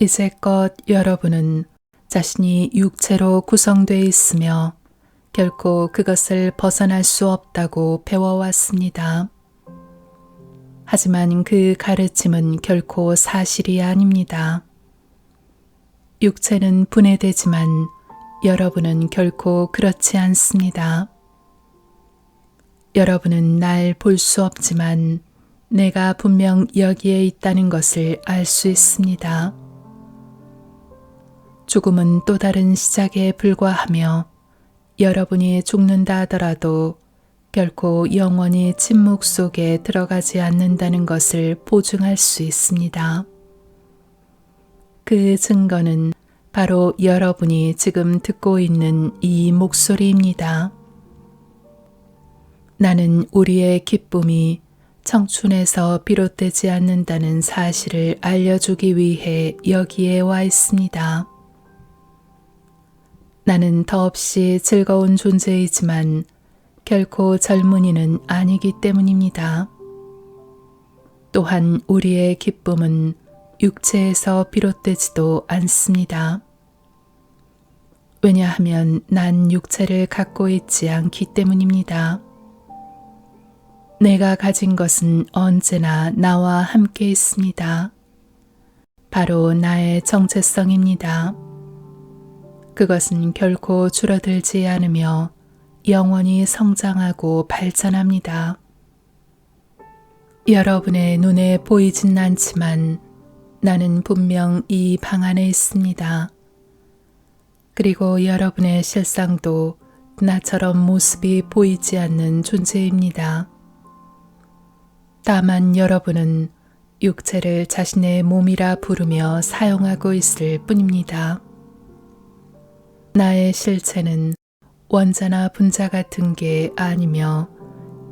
이제껏 여러분은 자신이 육체로 구성되어 있으며 결코 그것을 벗어날 수 없다고 배워왔습니다. 하지만 그 가르침은 결코 사실이 아닙니다. 육체는 분해되지만 여러분은 결코 그렇지 않습니다. 여러분은 날 볼 수 없지만 내가 분명 여기에 있다는 것을 알 수 있습니다. 죽음은 또 다른 시작에 불과하며 여러분이 죽는다 하더라도 결코 영원히 침묵 속에 들어가지 않는다는 것을 보증할 수 있습니다. 그 증거는 바로 여러분이 지금 듣고 있는 이 목소리입니다. 나는 우리의 기쁨이 청춘에서 비롯되지 않는다는 사실을 알려주기 위해 여기에 와 있습니다. 나는 더없이 즐거운 존재이지만 결코 젊은이는 아니기 때문입니다. 또한 우리의 기쁨은 육체에서 비롯되지도 않습니다. 왜냐하면 난 육체를 갖고 있지 않기 때문입니다. 내가 가진 것은 언제나 나와 함께 있습니다. 바로 나의 정체성입니다. 그것은 결코 줄어들지 않으며 영원히 성장하고 발전합니다. 여러분의 눈에 보이진 않지만 나는 분명 이 방 안에 있습니다. 그리고 여러분의 실상도 나처럼 모습이 보이지 않는 존재입니다. 다만 여러분은 육체를 자신의 몸이라 부르며 사용하고 있을 뿐입니다. 나의 실체는 원자나 분자 같은 게 아니며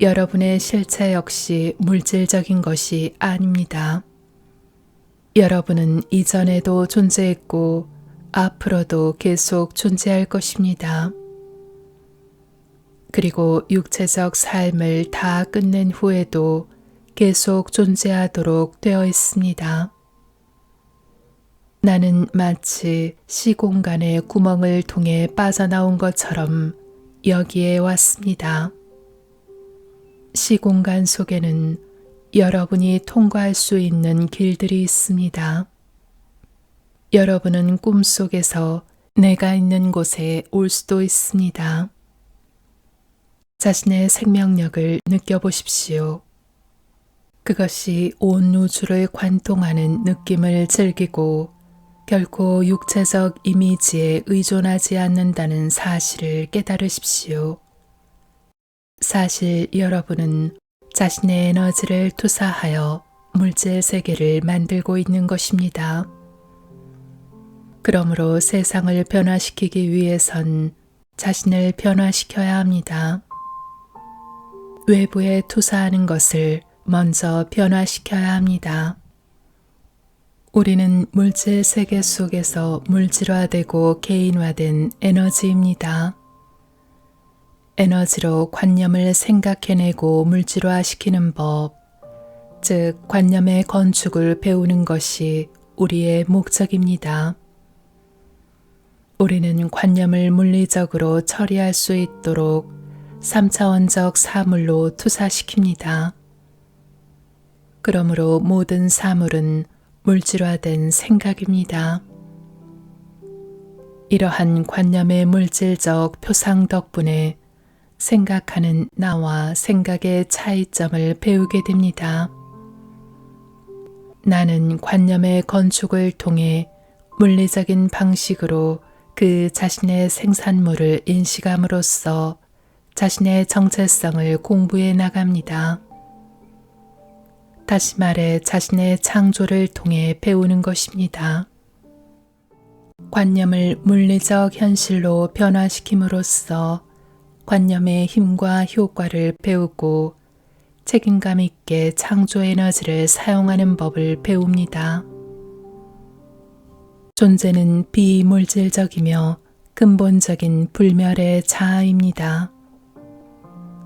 여러분의 실체 역시 물질적인 것이 아닙니다. 여러분은 이전에도 존재했고 앞으로도 계속 존재할 것입니다. 그리고 육체적 삶을 다 끝낸 후에도 계속 존재하도록 되어 있습니다. 나는 마치 시공간의 구멍을 통해 빠져나온 것처럼 여기에 왔습니다. 시공간 속에는 여러분이 통과할 수 있는 길들이 있습니다. 여러분은 꿈속에서 내가 있는 곳에 올 수도 있습니다. 자신의 생명력을 느껴보십시오. 그것이 온 우주를 관통하는 느낌을 즐기고 결코 육체적 이미지에 의존하지 않는다는 사실을 깨달으십시오. 사실 여러분은 자신의 에너지를 투사하여 물질 세계를 만들고 있는 것입니다. 그러므로 세상을 변화시키기 위해선 자신을 변화시켜야 합니다. 외부에 투사하는 것을 먼저 변화시켜야 합니다. 우리는 물질 세계 속에서 물질화되고 개인화된 에너지입니다. 에너지로 관념을 생각해내고 물질화시키는 법, 즉 관념의 건축을 배우는 것이 우리의 목적입니다. 우리는 관념을 물리적으로 처리할 수 있도록 3차원적 사물로 투사시킵니다. 그러므로 모든 사물은 물질화된 생각입니다. 이러한 관념의 물질적 표상 덕분에 생각하는 나와 생각의 차이점을 배우게 됩니다. 나는 관념의 건축을 통해 물리적인 방식으로 그 자신의 생산물을 인식함으로써 자신의 정체성을 공부해 나갑니다. 다시 말해 자신의 창조를 통해 배우는 것입니다. 관념을 물리적 현실로 변화시킴으로써 관념의 힘과 효과를 배우고 책임감 있게 창조 에너지를 사용하는 법을 배웁니다. 존재는 비물질적이며 근본적인 불멸의 자아입니다.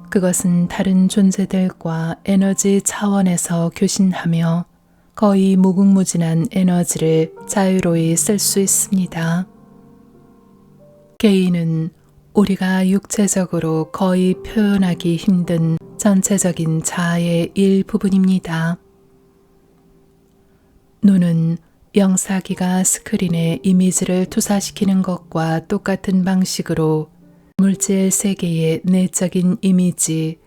그것은 다른 존재들과 에너지 차원에서 교신하며 거의 무궁무진한 에너지를 자유로이 쓸 수 있습니다. 개인은 우리가 육체적으로 거의 표현하기 힘든 전체적인 자아의 일부분입니다. 눈은 영사기가 스크린에 이미지를 투사시키는 것과 똑같은 방식으로 물질 세계의 내적인 이미지,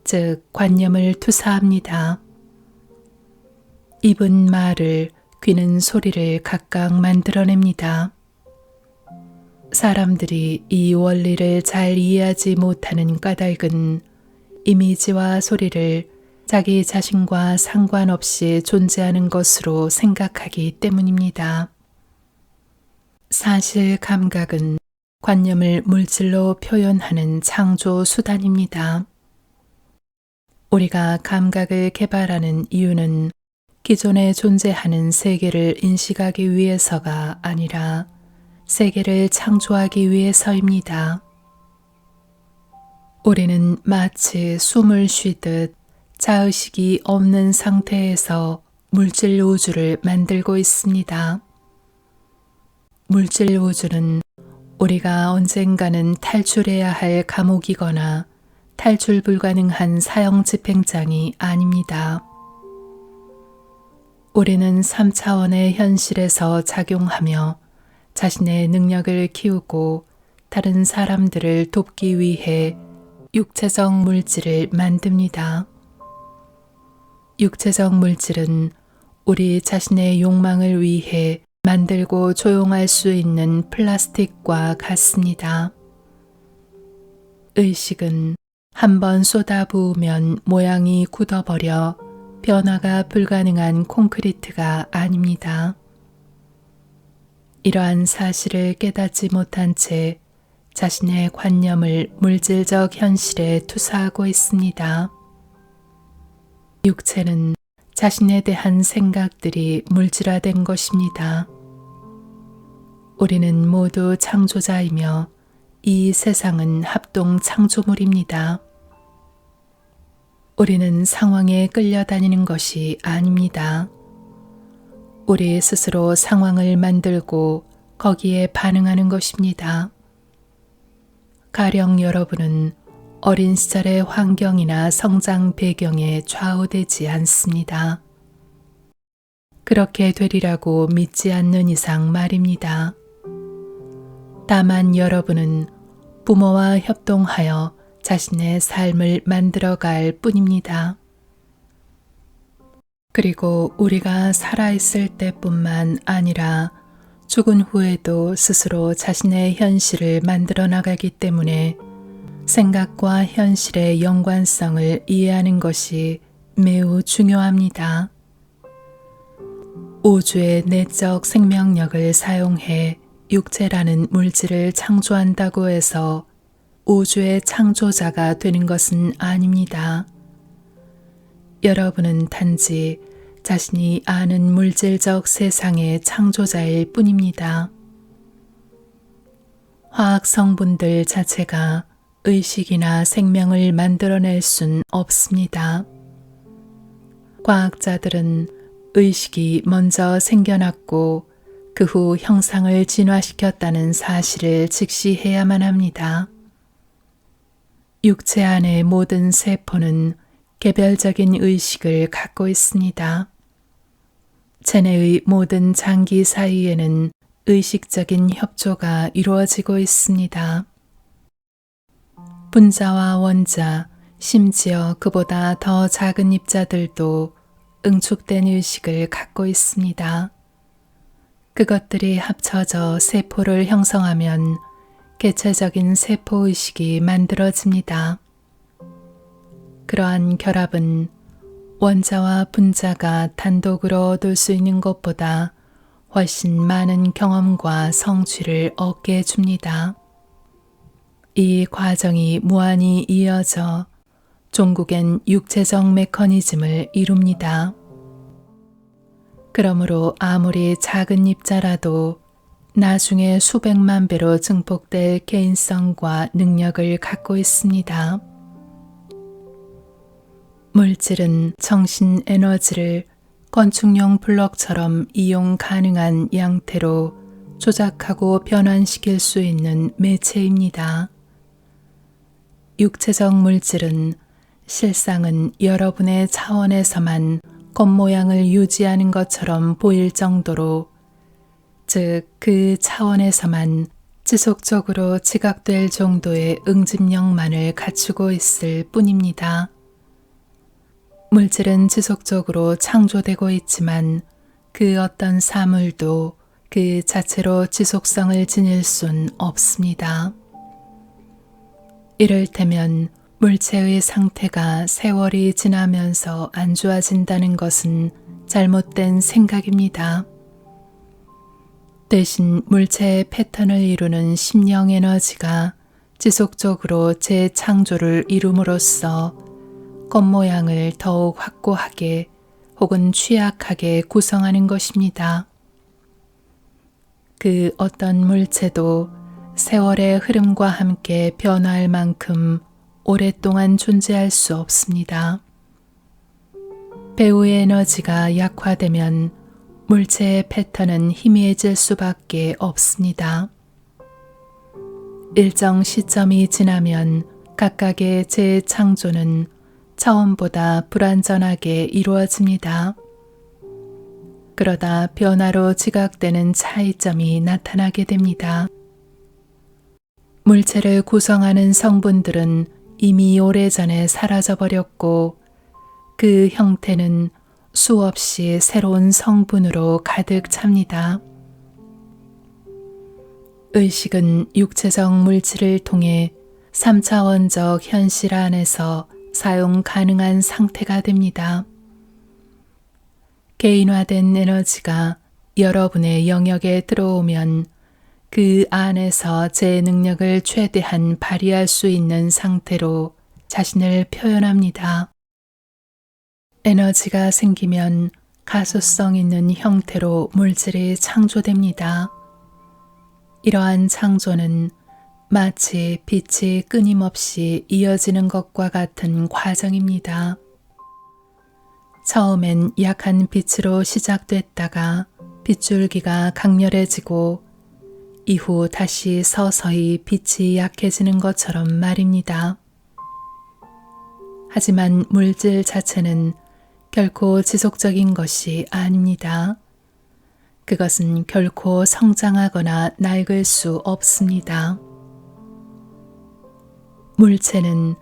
즉 관념을 투사합니다. 입은 말을, 귀는 소리를 각각 만들어냅니다. 사람들이 이 원리를 잘 이해하지 못하는 까닭은 이미지와 소리를 자기 자신과 상관없이 존재하는 것으로 생각하기 때문입니다. 사실 감각은 관념을 물질로 표현하는 창조 수단입니다. 우리가 감각을 개발하는 이유는 기존에 존재하는 세계를 인식하기 위해서가 아니라 세계를 창조하기 위해서입니다. 우리는 마치 숨을 쉬듯 자의식이 없는 상태에서 물질 우주를 만들고 있습니다. 물질 우주는 우리가 언젠가는 탈출해야 할 감옥이거나 탈출 불가능한 사형 집행장이 아닙니다. 우리는 3차원의 현실에서 작용하며 자신의 능력을 키우고 다른 사람들을 돕기 위해 육체적 물질을 만듭니다. 육체적 물질은 우리 자신의 욕망을 위해 만들고 조용할 수 있는 플라스틱과 같습니다. 의식은 한번 쏟아부으면 모양이 굳어버려 변화가 불가능한 콘크리트가 아닙니다. 이러한 사실을 깨닫지 못한 채 자신의 관념을 물질적 현실에 투사하고 있습니다. 육체는 자신에 대한 생각들이 물질화된 것입니다. 우리는 모두 창조자이며 이 세상은 합동 창조물입니다. 우리는 상황에 끌려다니는 것이 아닙니다. 우리 스스로 상황을 만들고 거기에 반응하는 것입니다. 가령 여러분은 어린 시절의 환경이나 성장 배경에 좌우되지 않습니다. 그렇게 되리라고 믿지 않는 이상 말입니다. 다만 여러분은 부모와 협동하여 자신의 삶을 만들어갈 뿐입니다. 그리고 우리가 살아있을 때뿐만 아니라 죽은 후에도 스스로 자신의 현실을 만들어 나가기 때문에 생각과 현실의 연관성을 이해하는 것이 매우 중요합니다. 우주의 내적 생명력을 사용해 육체라는 물질을 창조한다고 해서 우주의 창조자가 되는 것은 아닙니다. 여러분은 단지 자신이 아는 물질적 세상의 창조자일 뿐입니다. 화학 성분들 자체가 의식이나 생명을 만들어낼 순 없습니다. 과학자들은 의식이 먼저 생겨났고 그 후 형상을 진화시켰다는 사실을 직시해야만 합니다. 육체 안의 모든 세포는 개별적인 의식을 갖고 있습니다. 체내의 모든 장기 사이에는 의식적인 협조가 이루어지고 있습니다. 분자와 원자, 심지어 그보다 더 작은 입자들도 응축된 의식을 갖고 있습니다. 그것들이 합쳐져 세포를 형성하면 개체적인 세포의식이 만들어집니다. 그러한 결합은 원자와 분자가 단독으로 얻을 수 있는 것보다 훨씬 많은 경험과 성취를 얻게 해줍니다. 이 과정이 무한히 이어져 종국엔 육체적 메커니즘을 이룹니다. 그러므로 아무리 작은 입자라도 나중에 수백만 배로 증폭될 개인성과 능력을 갖고 있습니다. 물질은 정신 에너지를 건축용 블럭처럼 이용 가능한 양태로 조작하고 변환시킬 수 있는 매체입니다. 육체적 물질은 실상은 여러분의 차원에서만 겉모양을 유지하는 것처럼 보일 정도로, 즉 그 차원에서만 지속적으로 지각될 정도의 응집력만을 갖추고 있을 뿐입니다. 물질은 지속적으로 창조되고 있지만 그 어떤 사물도 그 자체로 지속성을 지닐 순 없습니다. 이를테면 물체의 상태가 세월이 지나면서 안 좋아진다는 것은 잘못된 생각입니다. 대신 물체의 패턴을 이루는 심령 에너지가 지속적으로 재창조를 이룸으로써 겉모양을 더욱 확고하게 혹은 취약하게 구성하는 것입니다. 그 어떤 물체도 세월의 흐름과 함께 변화할 만큼 오랫동안 존재할 수 없습니다. 배우의 에너지가 약화되면 물체의 패턴은 희미해질 수밖에 없습니다. 일정 시점이 지나면 각각의 재창조는 처음보다 불완전하게 이루어집니다. 그러다 변화로 지각되는 차이점이 나타나게 됩니다. 물체를 구성하는 성분들은 이미 오래전에 사라져버렸고 그 형태는 수없이 새로운 성분으로 가득 찹니다. 의식은 육체적 물질을 통해 3차원적 현실 안에서 사용 가능한 상태가 됩니다. 개인화된 에너지가 여러분의 영역에 들어오면 그 안에서 제 능력을 최대한 발휘할 수 있는 상태로 자신을 표현합니다. 에너지가 생기면 가소성 있는 형태로 물질이 창조됩니다. 이러한 창조는 마치 빛이 끊임없이 이어지는 것과 같은 과정입니다. 처음엔 약한 빛으로 시작됐다가 빗줄기가 강렬해지고 이후 다시 서서히 빛이 약해지는 것처럼 말입니다. 하지만 물질 자체는 결코 지속적인 것이 아닙니다. 그것은 결코 성장하거나 낡을 수 없습니다. 물체는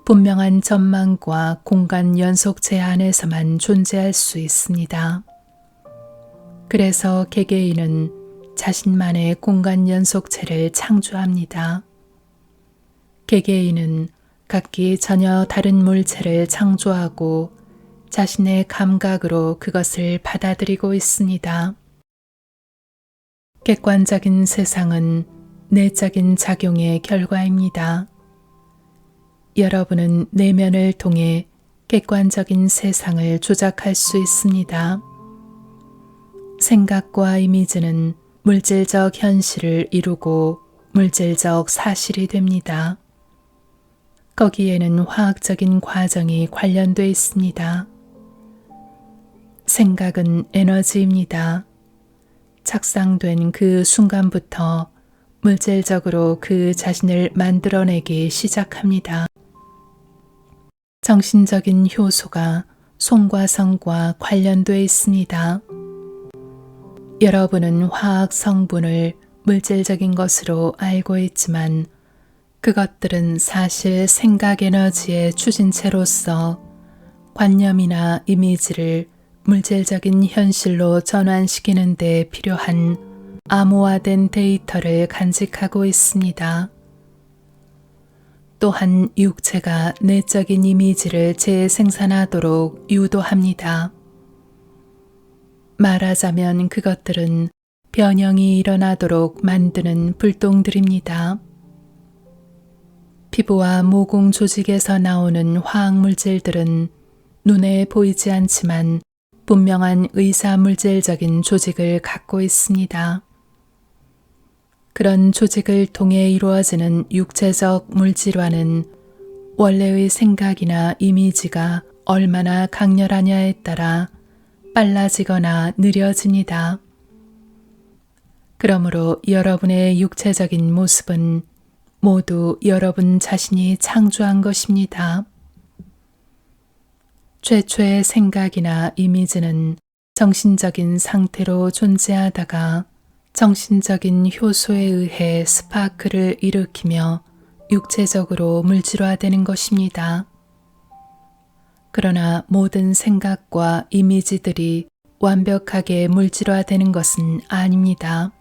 분명한 전망과 공간 연속체 안에서만 존재할 수 있습니다. 그래서 개개인은 자신만의 공간 연속체를 창조합니다. 개개인은 각기 전혀 다른 물체를 창조하고 자신의 감각으로 그것을 받아들이고 있습니다. 객관적인 세상은 내적인 작용의 결과입니다. 여러분은 내면을 통해 객관적인 세상을 조작할 수 있습니다. 생각과 이미지는 물질적 현실을 이루고 물질적 사실이 됩니다. 거기에는 화학적인 과정이 관련되어 있습니다. 생각은 에너지입니다. 착상된 그 순간부터 물질적으로 그 자신을 만들어내기 시작합니다. 정신적인 효소가 손과 성과 관련되어 있습니다. 여러분은 화학 성분을 물질적인 것으로 알고 있지만 그것들은 사실 생각 에너지의 추진체로서 관념이나 이미지를 물질적인 현실로 전환시키는 데 필요한 암호화된 데이터를 간직하고 있습니다. 또한 육체가 내적인 이미지를 재생산하도록 유도합니다. 말하자면 그것들은 변형이 일어나도록 만드는 불똥들입니다. 피부와 모공 조직에서 나오는 화학물질들은 눈에 보이지 않지만 분명한 의사물질적인 조직을 갖고 있습니다. 그런 조직을 통해 이루어지는 육체적 물질화는 원래의 생각이나 이미지가 얼마나 강렬하냐에 따라 빨라지거나 느려집니다. 그러므로 여러분의 육체적인 모습은 모두 여러분 자신이 창조한 것입니다. 최초의 생각이나 이미지는 정신적인 상태로 존재하다가 정신적인 효소에 의해 스파크를 일으키며 육체적으로 물질화되는 것입니다. 그러나 모든 생각과 이미지들이 완벽하게 물질화되는 것은 아닙니다.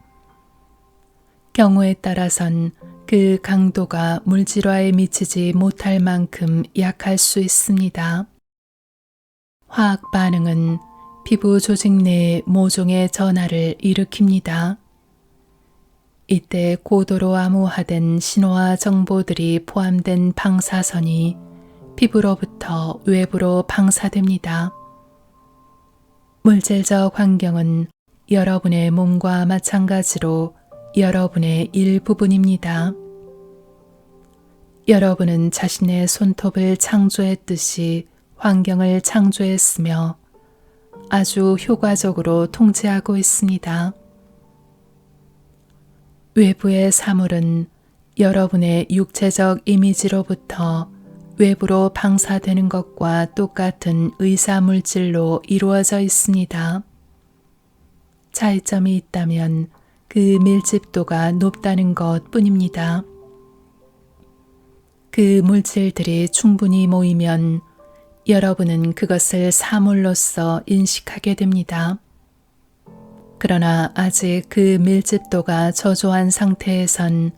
경우에 따라선 그 강도가 물질화에 미치지 못할 만큼 약할 수 있습니다. 화학 반응은 피부 조직 내에 모종의 전하를 일으킵니다. 이때 고도로 암호화된 신호와 정보들이 포함된 방사선이 피부로부터 외부로 방사됩니다. 물질적 환경은 여러분의 몸과 마찬가지로 여러분의 일부분입니다. 여러분은 자신의 손톱을 창조했듯이 환경을 창조했으며 아주 효과적으로 통제하고 있습니다. 외부의 사물은 여러분의 육체적 이미지로부터 외부로 방사되는 것과 똑같은 의사물질로 이루어져 있습니다. 차이점이 있다면 그 밀집도가 높다는 것 뿐입니다. 그 물질들이 충분히 모이면 여러분은 그것을 사물로서 인식하게 됩니다. 그러나 아직 그 밀집도가 저조한 상태에선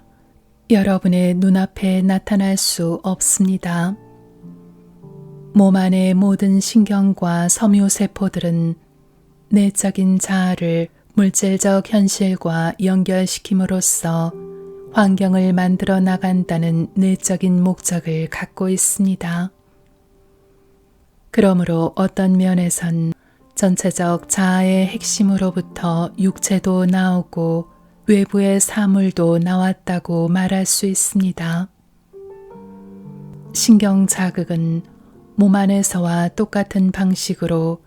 여러분의 눈앞에 나타날 수 없습니다. 몸 안의 모든 신경과 섬유세포들은 내적인 자아를 물질적 현실과 연결시킴으로써 환경을 만들어 나간다는 내적인 목적을 갖고 있습니다. 그러므로 어떤 면에선 전체적 자아의 핵심으로부터 육체도 나오고 외부의 사물도 나왔다고 말할 수 있습니다. 신경 자극은 몸 안에서와 똑같은 방식으로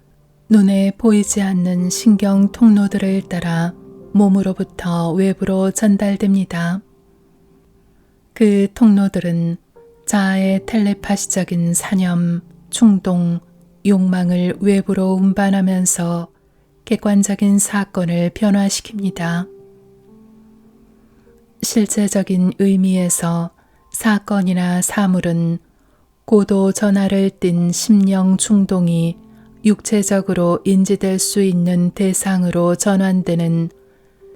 눈에 보이지 않는 신경 통로들을 따라 몸으로부터 외부로 전달됩니다. 그 통로들은 자아의 텔레파시적인 사념, 충동, 욕망을 외부로 운반하면서 객관적인 사건을 변화시킵니다. 실제적인 의미에서 사건이나 사물은 고도 전하를 띤 심령 충동이 육체적으로 인지될 수 있는 대상으로 전환되는,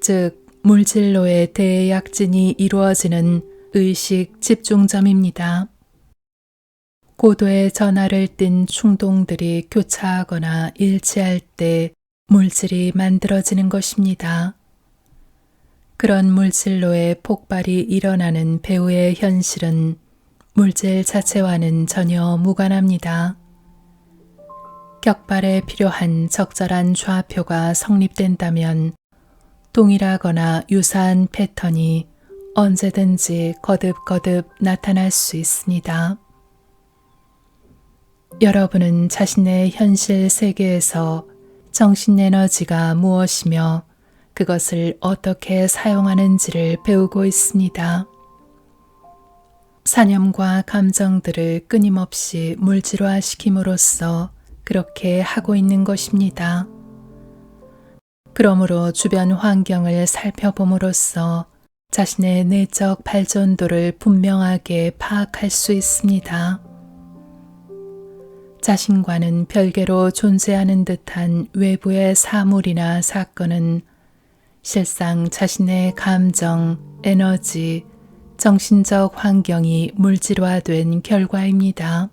즉 물질로의 대약진이 이루어지는 의식 집중점입니다. 고도의 전하를 띤 충동들이 교차하거나 일치할 때 물질이 만들어지는 것입니다. 그런 물질로의 폭발이 일어나는 배우의 현실은 물질 자체와는 전혀 무관합니다. 격발에 필요한 적절한 좌표가 성립된다면 동일하거나 유사한 패턴이 언제든지 거듭거듭 나타날 수 있습니다. 여러분은 자신의 현실 세계에서 정신 에너지가 무엇이며 그것을 어떻게 사용하는지를 배우고 있습니다. 사념과 감정들을 끊임없이 물질화시킴으로써 그렇게 하고 있는 것입니다. 그러므로 주변 환경을 살펴봄으로써 자신의 내적 발전도를 분명하게 파악할 수 있습니다. 자신과는 별개로 존재하는 듯한 외부의 사물이나 사건은 실상 자신의 감정, 에너지, 정신적 환경이 물질화된 결과입니다.